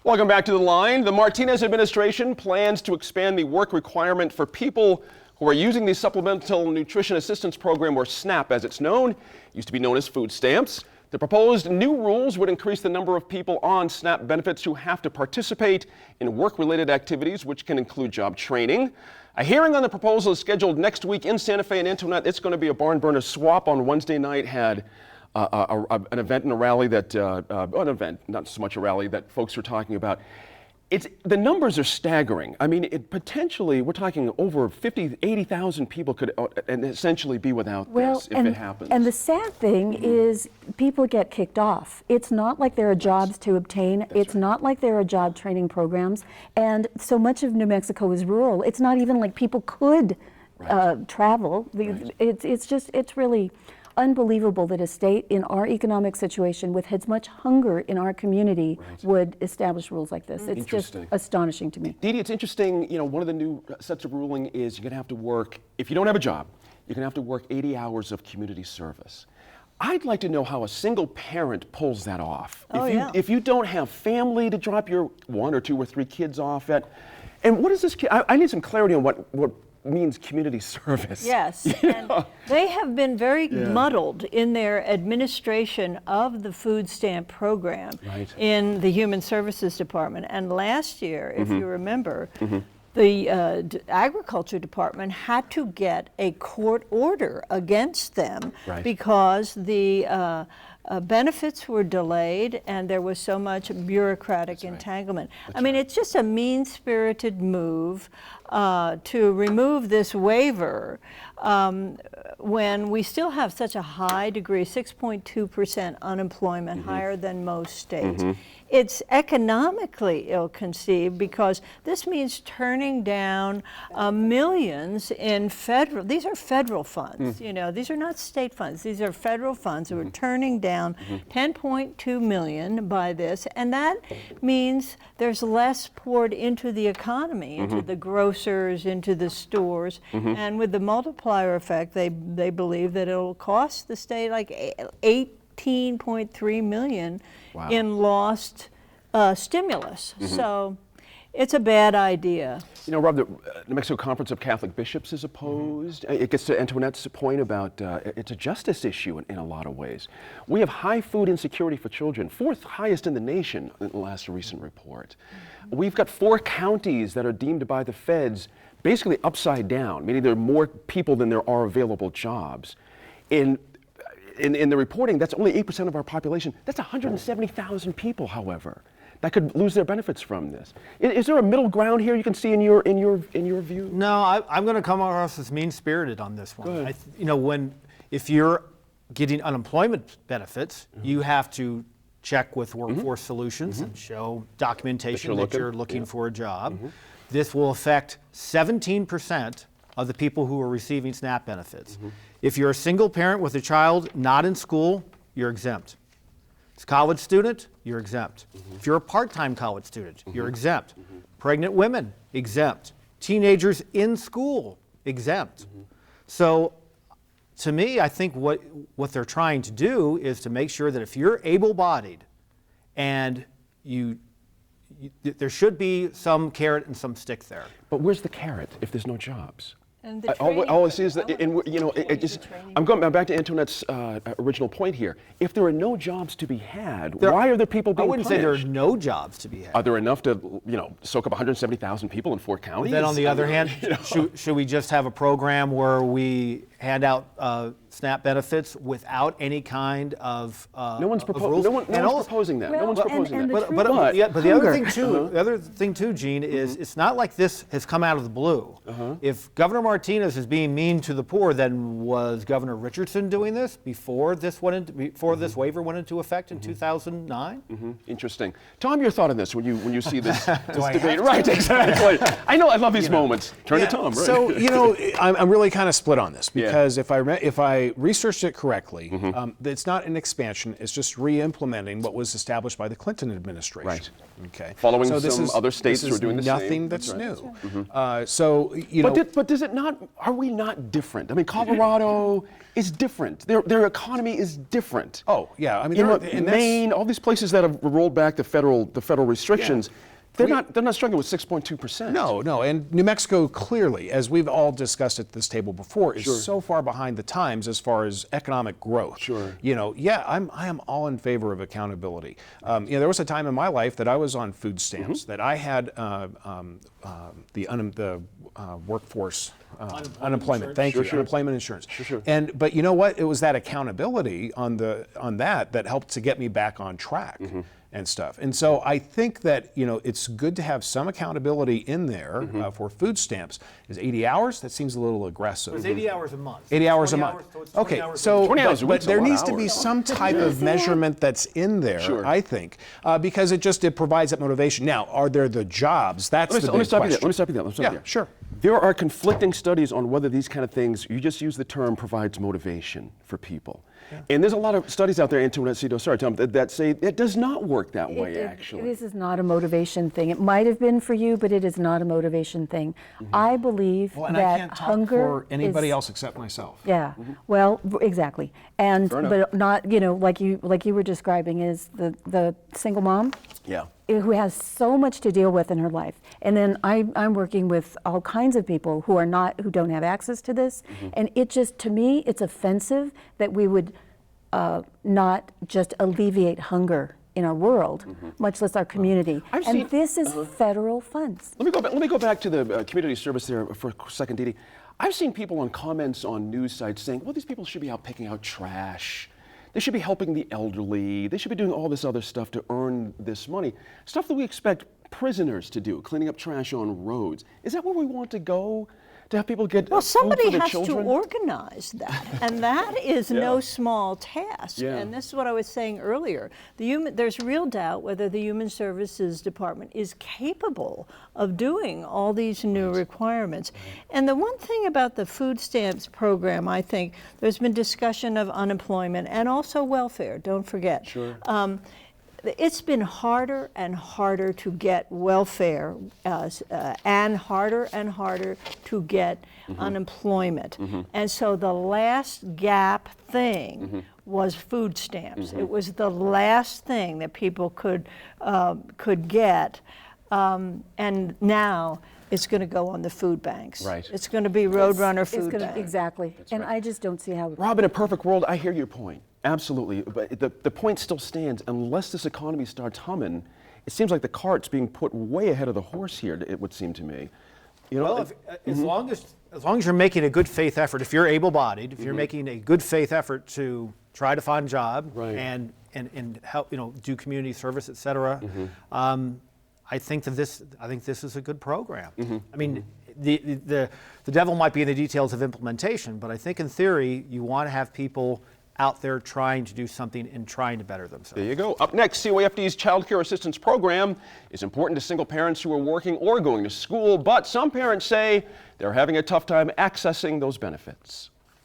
Welcome back to The Line. The Martinez administration plans to expand the work requirement for people who are using the Supplemental Nutrition Assistance Program, or SNAP as it's known. It used to be known as food stamps. The proposed new rules would increase the number of people on SNAP benefits who have to participate in work-related activities, which can include job training. A hearing on the proposal is scheduled next week in Santa Fe and Antoinette. It's going to be a barn burner. SWAP on Wednesday night had an event and a rally that, an event, not so much a rally, that folks were talking about. The numbers are staggering. I mean, potentially, we're talking over 50, 80,000 people could essentially be without this if it happens. And the sad thing is people get kicked off. It's not like there are jobs to obtain. It's not like there are job training programs. And so much of New Mexico is rural. It's not even like people could travel. It's really unbelievable that a state in our economic situation with as much hunger in our community would establish rules like this. It's just astonishing to me. Dee Dee, it's interesting, you know, one of the new sets of ruling is you're gonna have to work, if you don't have a job, you're gonna have to work 80 hours of community service. I'd like to know how a single parent pulls that off. If you don't have family to drop your 1 or 2 or 3 kids off at, and what is this, I need some clarity on what means community service. Yes, and they have been very muddled in their administration of the food stamp program in the Human Services Department. And last year, if you remember, the Agriculture Department had to get a court order against them because the benefits were delayed and there was so much bureaucratic entanglement. I mean, it's just a mean-spirited move to remove this waiver when we still have such a high degree, 6.2% unemployment, higher than most states. It's economically ill-conceived because this means turning down millions in federal, these are federal funds, you know, these are not state funds, these are federal funds that we're turning down 10.2 million by this, and that means there's less poured into the economy, into the grocers, into the stores, and with the multiplier effect, they believe that it'll cost the state like 18.3 million in lost stimulus. So it's a bad idea. You know, Rob, the New Mexico Conference of Catholic Bishops is opposed. It gets to Antoinette's point about it's a justice issue in a lot of ways. We have high food insecurity for children, 4th highest in the nation in the last recent report. We've got 4 counties that are deemed by the feds basically upside down, meaning there are more people than there are available jobs. In the reporting, that's only 8% of our population. That's 170,000 people, however, that could lose their benefits from this. Is there a middle ground here you can see in your view? No, I'm going to come across as mean-spirited on this one. You know, if you're getting unemployment benefits, you have to check with Workforce Solutions and show documentation that you're looking for a job. This will affect 17% of the people who are receiving SNAP benefits. If you're a single parent with a child not in school, you're exempt. As a college student, you're exempt. If you're a part-time college student, you're exempt. Pregnant women, exempt. Teenagers in school, exempt. So to me, I think what they're trying to do is to make sure that if you're able-bodied and there should be some carrot and some stick there. But where's the carrot if there's no jobs? And the all I see is that, you know, I'm going back to Antoinette's original point here. If there are no jobs to be had, why are there people being punished? I wouldn't say there are no jobs to be had. Are there enough to, you know, soak up 170,000 people in 4 counties? Then on the other hand, should we just have a program where we hand out SNAP benefits without any kind of no one's proposing that. No one's proposing that. But the other thing too, Gene, is it's not like this has come out of the blue. If Governor Martinez is being mean to the poor, then was Governor Richardson doing this before this this waiver went into effect in 2009? Interesting. Tom, your thought on this when you see this debate? Right, exactly. I know. I love these moments. Turn to Tom. Right. So you know, I'm really kind of split on this because because if I researched it correctly, it's not an expansion. It's just re-implementing what was established by the Clinton administration. Right. Okay. Following so some other states who are doing the same. nothing that's right. new. So you know. But does it not? Are we not different? I mean, Colorado is different. Their economy is different. Oh yeah, I mean, You know, and Maine, all these places that have rolled back the federal restrictions, they're not struggling with 6.2%. No, and New Mexico clearly, as we've all discussed at this table before, is so far behind the times as far as economic growth. Sure. You know, I am all in favor of accountability. You know, there was a time in my life that I was on food stamps, that I had the workforce unemployment. Thank you. Unemployment insurance. But you know what? It was that accountability on that helped to get me back on track. And stuff. And so I think that, you know, it's good to have some accountability in there for food stamps. Is 80 hours? That seems a little aggressive. It's 80 hours a month. 80 hours a 20 month. hours, so it's 20 Okay, hours a so week. 20 hours a but week's a there lot of needs to be hours. some type of measurement that's in there, I think, because it provides that motivation. Now, are there the jobs? That's the big question. Let me stop you there. Yeah, sure. There are conflicting studies on whether these kind of things, you just use the term, provides motivation for people. And there's a lot of studies out there, Antonio, sorry, Tom, that say it does not work that way, actually. This is not a motivation thing. It might have been for you, but it is not a motivation thing. I believe Well, and that I can't talk hunger for anybody is, else except myself. Yeah, well, exactly. And Fair enough. but not, you know, like you were describing, is the single mom Yeah. who has so much to deal with in her life. And then I'm working with all kinds of people who don't have access to this. And it just, to me, it's offensive that we would not just alleviate hunger in our world, much less our community. And this is federal funds. Let me go back to the community service there for a second, Dee Dee. I've seen people on comments on news sites saying, well, these people should be out picking out trash. They should be helping the elderly. They should be doing all this other stuff to earn this money. Stuff that we expect prisoners to do, cleaning up trash on roads. Is that where we want to go? To have people get Well, food somebody for their has children? to organize that, and that is no small task. Yeah. And this is what I was saying earlier. There's real doubt whether the Human Services Department is capable of doing all these new requirements. And the one thing about the food stamps program, I think, there's been discussion of unemployment and also welfare, don't forget. Sure. It's been harder and harder to get welfare and harder to get unemployment. And so the last gap thing was food stamps. It was the last thing that people could get. And now it's going to go on the food banks. Right. It's going to be Roadrunner food banks. Exactly. And I just don't see how. Rob, in a perfect world, I hear your point. Absolutely. But the point still stands. Unless this economy starts humming, it seems like the cart's being put way ahead of the horse here, it would seem to me. You know, Well, as long as you're making a good faith effort, if you're able-bodied, if you're making a good faith effort to try to find a job and help, you know, do community service, et cetera, I think this is a good program. I mean, the devil might be in the details of implementation, but I think in theory you want to have people out there trying to do something and trying to better themselves. there you go. Up next, COFD's Child Care Assistance Program is important to single parents who are working or going to school, but some parents say they're having a tough time accessing those benefits.